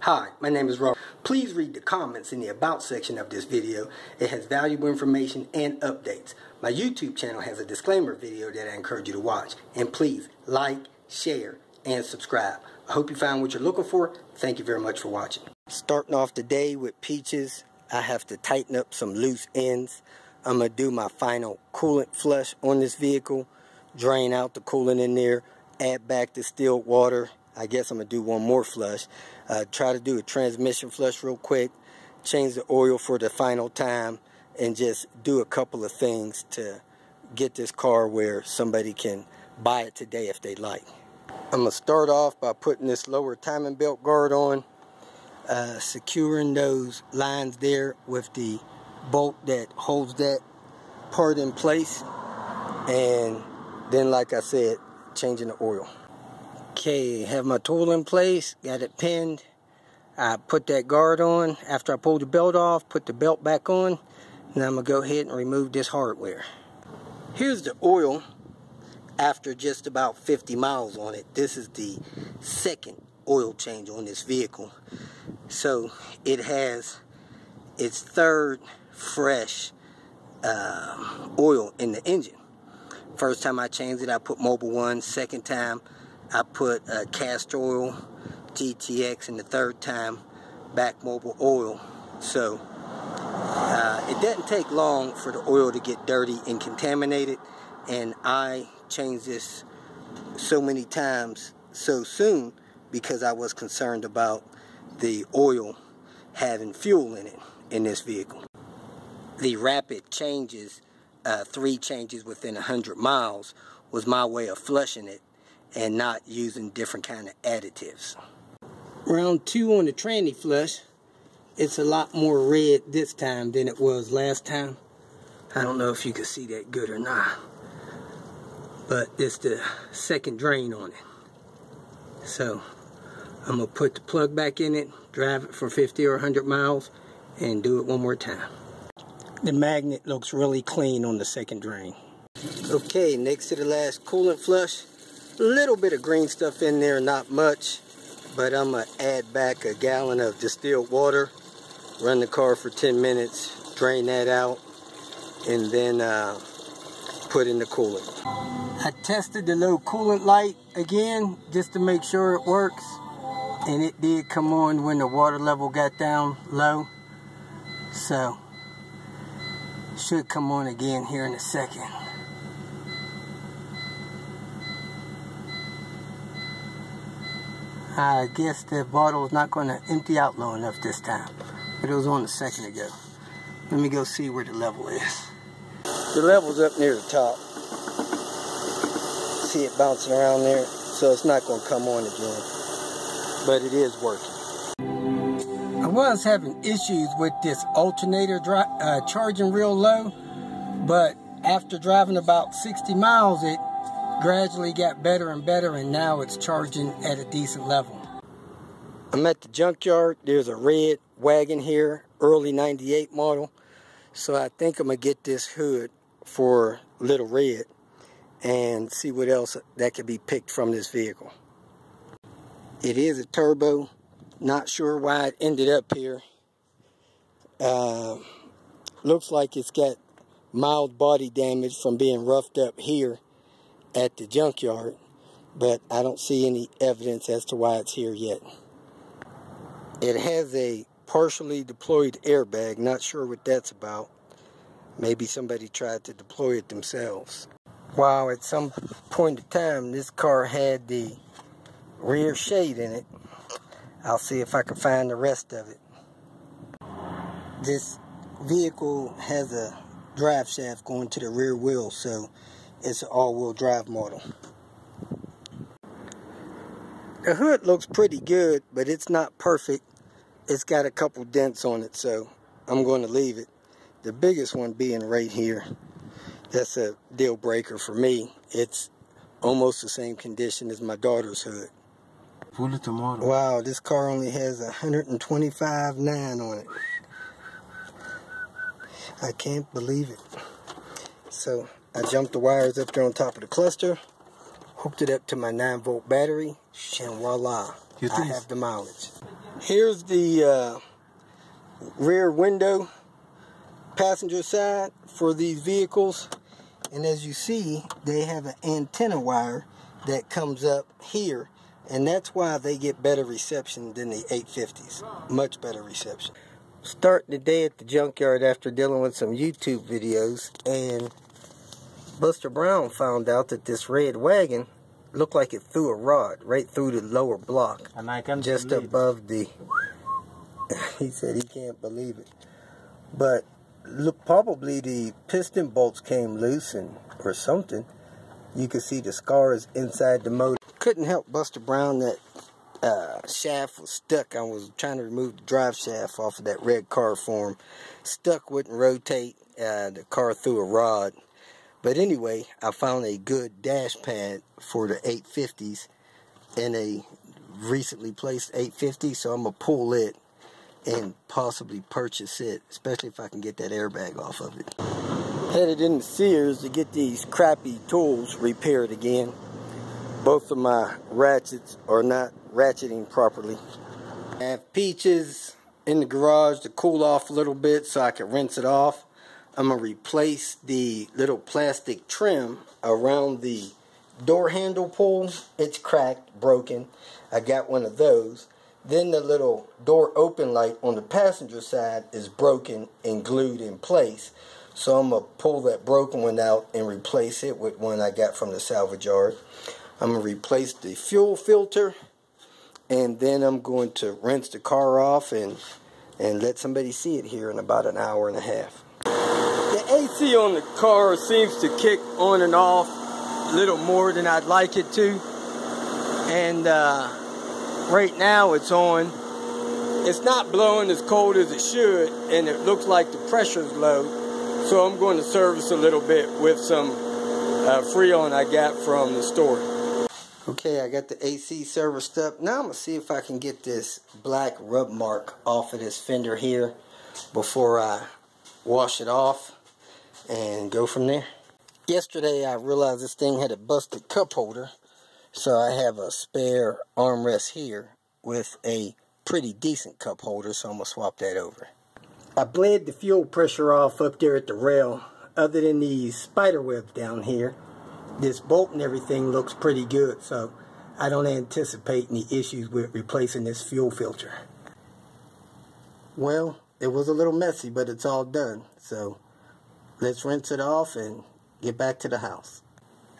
Hi, my name is Robert. Please read the comments in the About section of this video. It has valuable information and updates. My YouTube channel has a disclaimer video that I encourage you to watch. And please like, share, and subscribe. I hope you found what you're looking for. Thank you very much for watching. Starting off the day with peaches, I have to tighten up some loose ends. I'm going to do my final coolant flush on this vehicle. Drain out the coolant in there. Add back the distilled water. I guess I'm going to do one more flush. Try to do a transmission flush real quick. Change the oil for the final time. And just do a couple of things to get this car where somebody can buy it today if they like. I'm going to start off by putting this lower timing belt guard on. Securing those lines there with the bolt that holds that part in place. And then, like I said, changing the oil. Okay, have my tool in place, got it pinned. I put that guard on. After I pull the belt off, put the belt back on. Now I'm going to go ahead and remove this hardware. Here's the oil after just about 50 miles on it. This is the second oil change on this vehicle. So it has its third fresh oil in the engine. First time I changed it, I put Mobil 1. Second time, I put castor oil, GTX, and the third time, back Mobil oil. So it doesn't take long for the oil to get dirty and contaminated, and I changed this so many times so soon because I was concerned about the oil having fuel in it in this vehicle. The rapid changes, 3 changes within 100 miles, was my way of flushing it and not using different kind of additives. Round 2 on the tranny flush, it's a lot more red this time than it was last time. I don't know if you can see that good or not, but it's the second drain on it. So I'm going to put the plug back in it, drive it for 50 or 100 miles, and do it one more time. The magnet looks really clean on the second drain. Okay, next to the last coolant flush. A little bit of green stuff in there, not much, but I'm going to add back a gallon of distilled water, run the car for 10 minutes, drain that out, and then put in the coolant. I tested the low coolant light again just to make sure it works, and it did come on when the water level got down low, so should come on again here in a second. I guess the bottle is not going to empty out low enough this time, but it was on a second ago. Let me go see where the level is. The level's up near the top. See it bouncing around there, so it's not going to come on again, but it is working. I was having issues with this alternator charging real low, but after driving about 60 miles, it gradually got better and better, and now it's charging at a decent level. I'm at the junkyard. There's a red wagon here, early 98 model. So I think I'm going to get this hood for Little Red and see what else that could be picked from this vehicle. It is a turbo. Not sure why it ended up here. Looks like it's got mild body damage from being roughed up here at the junkyard, but I don't see any evidence as to why it's here yet. It has a partially deployed airbag. Not sure what that's about. Maybe somebody tried to deploy it themselves. Wow, at some point in time this car had the rear shade in it. I'll see if I can find the rest of it. This vehicle has a drive shaft going to the rear wheel, so it's an all-wheel drive model. The hood looks pretty good, but it's not perfect. It's got a couple dents on it, so I'm going to leave it. The biggest one being right here. That's a deal breaker for me. It's almost the same condition as my daughter's hood. Wow, this car only has 125.9 on it. I can't believe it. So I jumped the wires up there on top of the cluster, hooked it up to my 9-volt battery, and voila, I have the mileage. Here's the rear window passenger side for these vehicles, and as you see, they have an antenna wire that comes up here, and that's why they get better reception than the 850s. Much better reception. Starting the day at the junkyard after dealing with some YouTube videos, and Buster Brown found out that this red wagon looked like it threw a rod right through the lower block, and I can't just above the he said he can't believe it, but look, probably the piston bolts came loose or something. You could see the scars inside the motor. Couldn't help Buster Brown, that shaft was stuck. I was trying to remove the drive shaft off of that red car form. Stuck, wouldn't rotate. The car threw a rod. But anyway, I found a good dash pad for the 850s and a recently placed 850, so I'm going to pull it and possibly purchase it, especially if I can get that airbag off of it. Headed into Sears to get these crappy tools repaired again. Both of my ratchets are not ratcheting properly. I have Peaches in the garage to cool off a little bit so I can rinse it off. I'm going to replace the little plastic trim around the door handle pull. It's cracked, broken. I got one of those. Then the little door open light on the passenger side is broken and glued in place. So I'm going to pull that broken one out and replace it with one I got from the salvage yard. I'm going to replace the fuel filter, and then I'm going to rinse the car off and let somebody see it here in about an hour and a half. The AC on the car seems to kick on and off a little more than I'd like it to. And right now it's on. It's not blowing as cold as it should, and it looks like the pressure's low. So I'm going to service a little bit with some Freon I got from the store. Okay, I got the AC serviced up. Now I'm going to see if I can get this black rub mark off of this fender here before I wash it off and go from there. Yesterday I realized this thing had a busted cup holder, so I have a spare armrest here with a pretty decent cup holder, so I'm going to swap that over. I bled the fuel pressure off up there at the rail. Other than these spider webs down here, this bolt and everything looks pretty good, so I don't anticipate any issues with replacing this fuel filter. Well, it was a little messy, but it's all done, so let's rinse it off and get back to the house.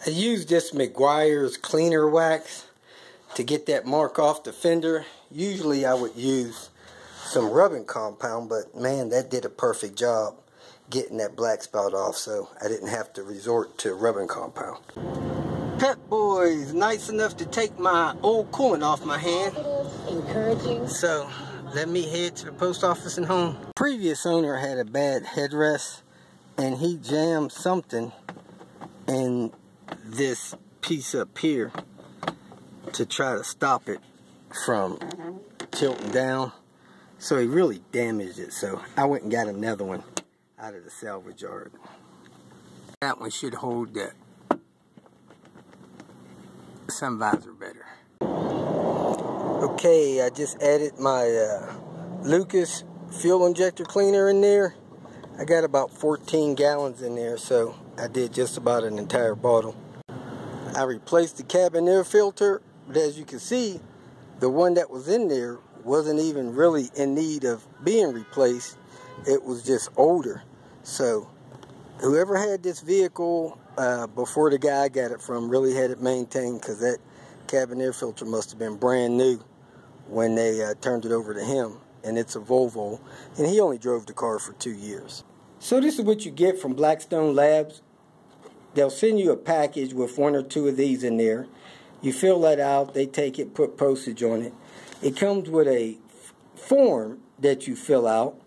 I used this McGuire's cleaner wax to get that mark off the fender. Usually I would use some rubbing compound, but man, that did a perfect job getting that black spot off, so I didn't have to resort to rubbing compound. Pep Boys, nice enough to take my old coolant off my hand. Encouraging. So let me head to the post office and home. Previous owner had a bad headrest, and he jammed something in this piece up here to try to stop it from tilting down. So he really damaged it, so I went and got another one out of the salvage yard. That one should hold that sun visor better. Okay, I just added my Lucas fuel injector cleaner in there. I got about 14 gallons in there, so I did just about an entire bottle. I replaced the cabin air filter, but as you can see, the one that was in there wasn't even really in need of being replaced. It was just older. So whoever had this vehicle before the guy I got it from really had it maintained, because that cabin air filter must have been brand new when they turned it over to him. And it's a Volvo, and he only drove the car for 2 years. So this is what you get from Blackstone Labs. They'll send you a package with 1 or 2 of these in there. You fill that out, they take it, put postage on it. It comes with a form that you fill out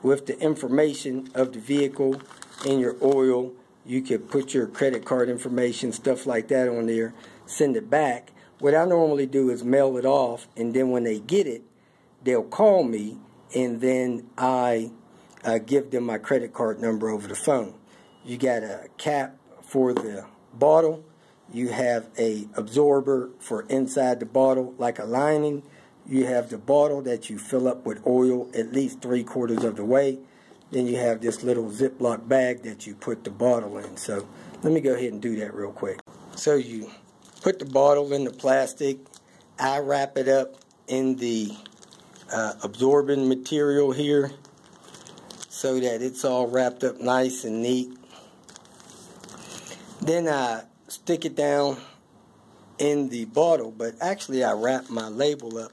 with the information of the vehicle and your oil. You could put your credit card information, stuff like that on there, send it back. What I normally do is mail it off, and then when they get it, they'll call me, and then I give them my credit card number over the phone. You got a cap for the bottle. You have a absorber for inside the bottle, like a lining. you have the bottle that you fill up with oil at least 3/4 of the way. Then you have this little Ziploc bag that you put the bottle in. So let me go ahead and do that real quick. So you put the bottle in the plastic. I wrap it up in the absorbent material here so that it's all wrapped up nice and neat. Then I stick it down in the bottle, but actually I wrap my label up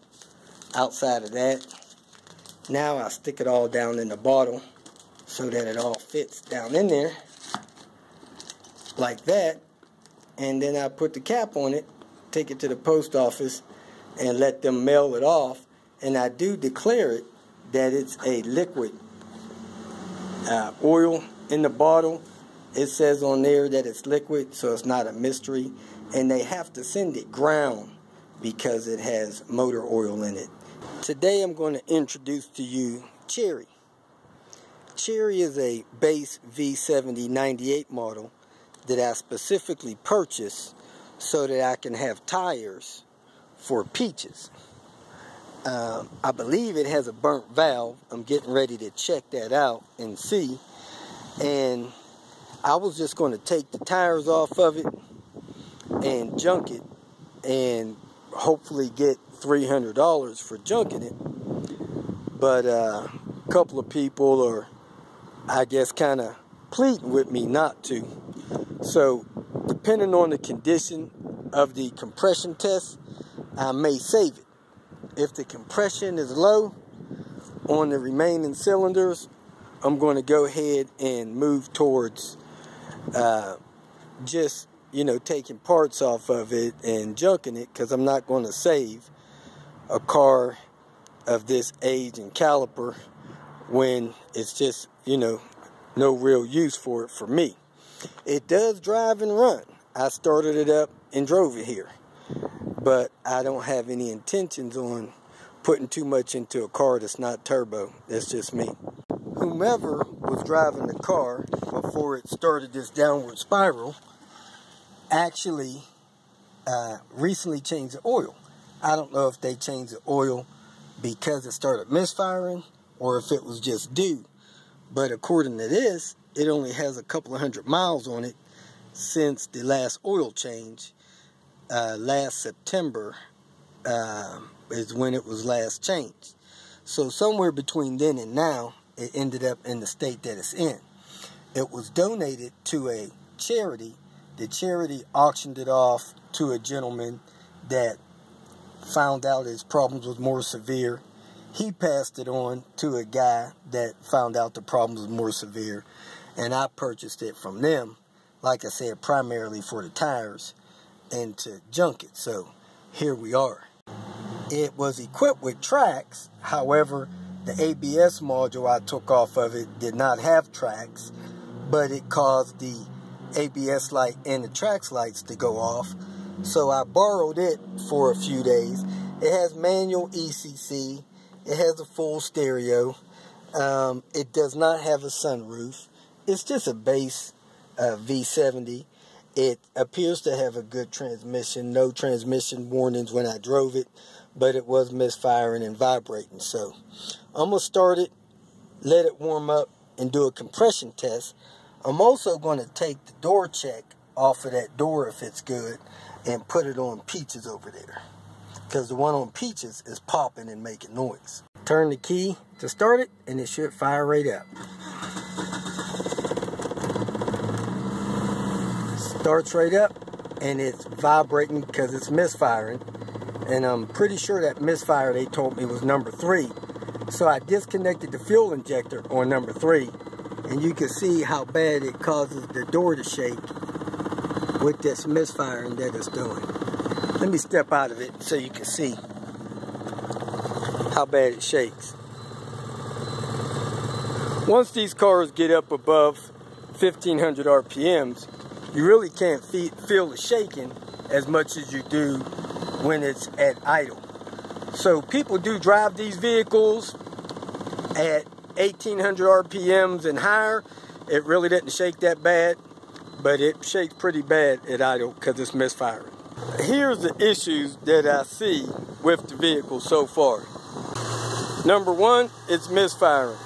outside of that. Now I stick it all down in the bottle so that it all fits down in there like that, and then I put the cap on it, take it to the post office and let them mail it off. And I do declare it that it's a liquid oil in the bottle. It says on there that it's liquid, so it's not a mystery. And they have to send it ground because it has motor oil in it. Today I'm going to introduce to you Cherry. Cherry is a base V70 98 model that I specifically purchased so that I can have tires for Peaches. I believe it has a burnt valve. I'm getting ready to check that out and see. And I was just going to take the tires off of it and junk it and hopefully get $300 for junking it. But a couple of people are, I guess, kind of pleading with me not to. So depending on the condition of the compression test, I may save it. If the compression is low on the remaining cylinders, I'm going to go ahead and move towards just, taking parts off of it and junking it, because I'm not going to save a car of this age and caliber when it's just, no real use for it for me. It does drive and run. I started it up and drove it here. But I don't have any intentions on putting too much into a car that's not turbo. That's just me. Whomever was driving the car before it started this downward spiral actually recently changed the oil. I don't know if they changed the oil because it started misfiring or if it was just due. But according to this, it only has a couple of 100 miles on it since the last oil change. Last September is when it was last changed. So somewhere between then and now, it ended up in the state that it's in. It was donated to a charity. The charity auctioned it off to a gentleman that found out his problems was more severe. He passed it on to a guy that found out the problems was more severe. And I purchased it from them, like I said, primarily for the tires and to junk it. So here we are. It was equipped with tracks. However, the ABS module I took off of it did not have tracks, but it caused the ABS light and the tracks lights to go off. So I borrowed it for a few days. It has manual ECC. It has a full stereo. It does not have a sunroof. It's just a base V70. It appears to have a good transmission. No transmission warnings when I drove it, but it was misfiring and vibrating. So I'm going to start it, let it warm up, and do a compression test. I'm also going to take the door check off of that door if it's good and put it on Peaches over there, because the one on Peaches is popping and making noise. Turn the key to start it and it should fire right up. Starts right up and it's vibrating because it's misfiring, and I'm pretty sure that misfire they told me was number 3. So I disconnected the fuel injector on number 3, and you can see how bad it causes the door to shake with this misfiring that it's doing. Let me step out of it so you can see how bad it shakes. Once these cars get up above 1500 RPMs, you really can't feel the shaking as much as you do when it's at idle. So people do drive these vehicles at 1800 RPMs and higher. It really doesn't shake that bad, but it shakes pretty bad at idle because it's misfiring. Here's the issues that I see with the vehicle so far. Number one, it's misfiring.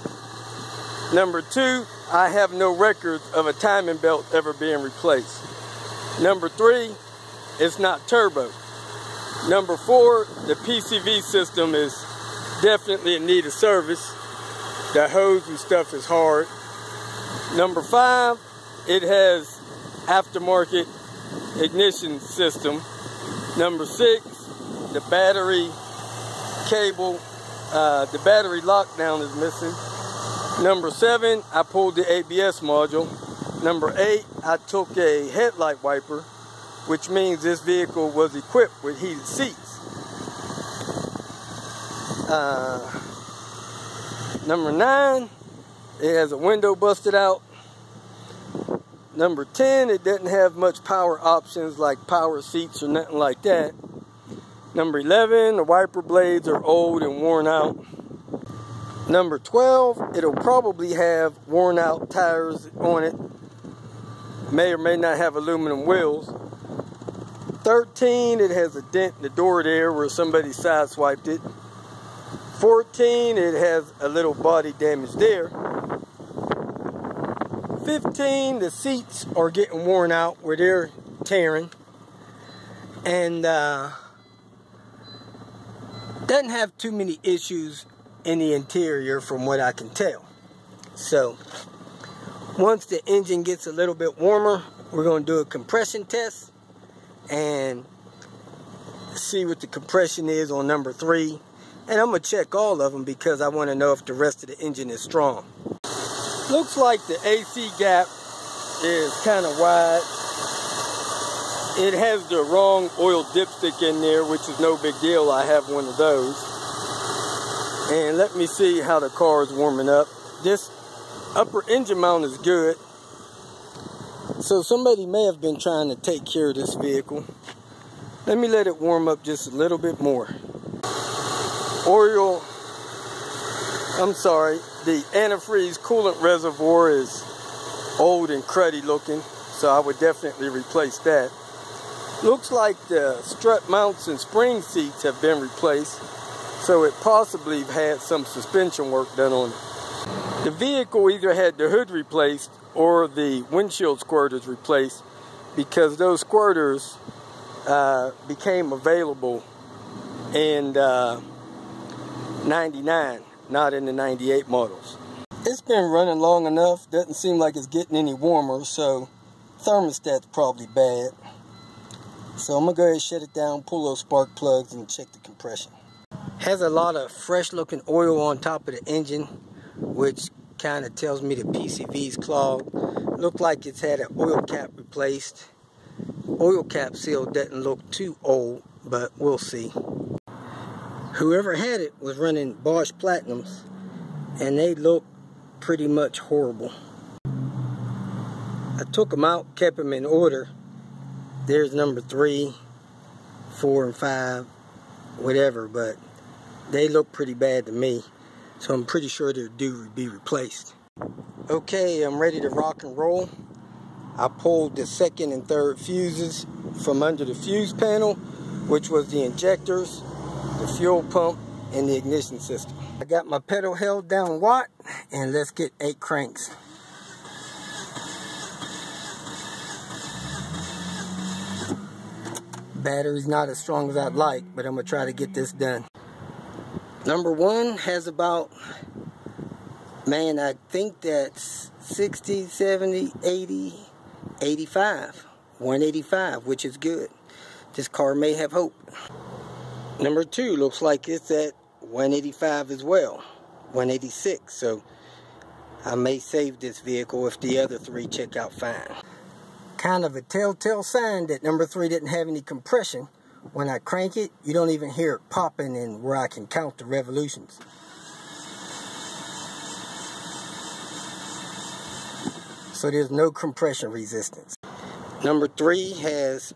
Number two, I have no records of a timing belt ever being replaced. Number three, it's not turbo. Number four, the PCV system is definitely in need of service. The hose and stuff is hard. Number five, it has aftermarket ignition system. Number six, the battery cable, the battery lockdown is missing. Number seven, I pulled the ABS module. Number eight, I took a headlight wiper, which means this vehicle was equipped with heated seats. Number nine, it has a window busted out. Number 10, it doesn't have much power options like power seats or nothing like that. Number 11, the wiper blades are old and worn out. Number 12, it'll probably have worn out tires on it. May or may not have aluminum wheels. 13, it has a dent in the door there where somebody sideswiped it. 14, it has a little body damage there. 15, the seats are getting worn out where they're tearing. And doesn't have too many issues in the interior from what I can tell. So once the engine gets a little bit warmer, we're going to do a compression test and see what the compression is on number 3. And I'm going to check all of them because I want to know if the rest of the engine is strong. Looks like the AC gap is kind of wide. It has the wrong oil dipstick in there, which is no big deal. I have one of those. And let me see how the car is warming up. This upper engine mount is good. So somebody may have been trying to take care of this vehicle. Let me let it warm up just a little bit more. The antifreeze coolant reservoir is old and cruddy looking, so I would definitely replace that. Looks like the strut mounts and spring seats have been replaced, so it possibly had some suspension work done on it. The vehicle either had the hood replaced or the windshield squirters replaced because those squirters became available in 99, not in the 98 models. It's been running long enough, doesn't seem like it's getting any warmer, so thermostat's probably bad. So I'm gonna go ahead and shut it down, pull those spark plugs and check the compression. Has a lot of fresh looking oil on top of the engine, which kind of tells me the PCV's clogged. Looked like it's had an oil cap replaced. Oil cap seal doesn't look too old, but we'll see. Whoever had it was running Bosch Platinums, and they look pretty much horrible. I took them out, kept them in order. There's number 3, 4, and 5, whatever, but they look pretty bad to me. So I'm pretty sure they're due to be replaced. Okay, I'm ready to rock and roll. I pulled the second and third fuses from under the fuse panel, which was the injectors, the fuel pump, and the ignition system. I got my pedal held down watt, and let's get 8 cranks. Battery's not as strong as I'd like, but I'm gonna try to get this done. Number 1 has about, man, I think that's 60, 70, 80, 85. 185, which is good. This car may have hope. Number 2 looks like it's at 185 as well. 186, so I may save this vehicle if the other 3 check out fine. Kind of a telltale sign that number 3 didn't have any compression. When I crank it, you don't even hear it popping and where I can count the revolutions. So there's no compression resistance. Number 3 has,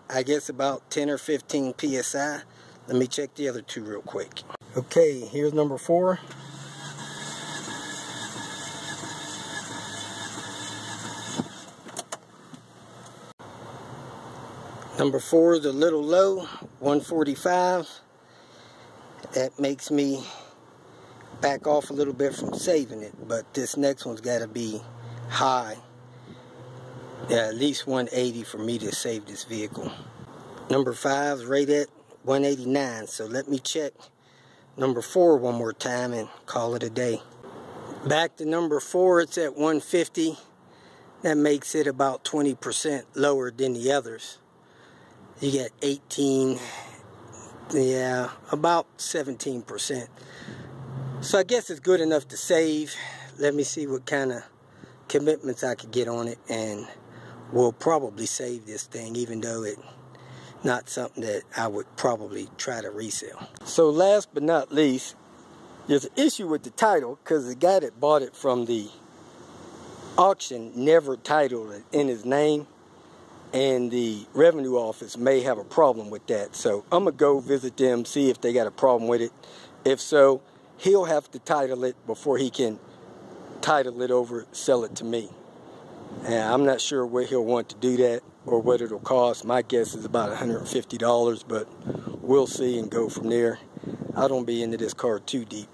I guess, about 10 or 15 PSI. Let me check the other 2 real quick. Okay, here's number 4. Number 4 is a little low, 145. That makes me back off a little bit from saving it, but this next one's got to be high. Yeah, at least 180 for me to save this vehicle. Number 5 is rated at 189, so let me check number 4 one more time and call it a day. Back to number 4, it's at 150. That makes it about 20% lower than the others. You get 18, yeah, about 17%. So I guess it's good enough to save. Let me see what kind of commitments I could get on it, and we'll probably save this thing, even though it's not something that I would probably try to resell. So last but not least, there's an issue with the title because the guy that bought it from the auction never titled it in his name, and the revenue office may have a problem with that. So I'm gonna go visit them, see if they got a problem with it. If so, he'll have to title it before he can title it over, sell it to me. And I'm not sure where he'll want to do that or what it'll cost. My guess is about $150, but we'll see and go from there. I don't be into this car too deep.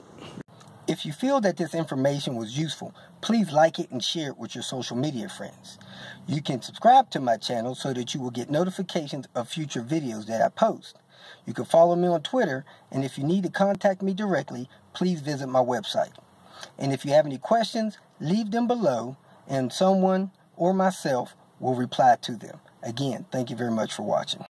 If you feel that this information was useful, please like it and share it with your social media friends. You can subscribe to my channel so that you will get notifications of future videos that I post. You can follow me on Twitter, and if you need to contact me directly, please visit my website. And if you have any questions, leave them below, and someone or myself will reply to them. Again, thank you very much for watching.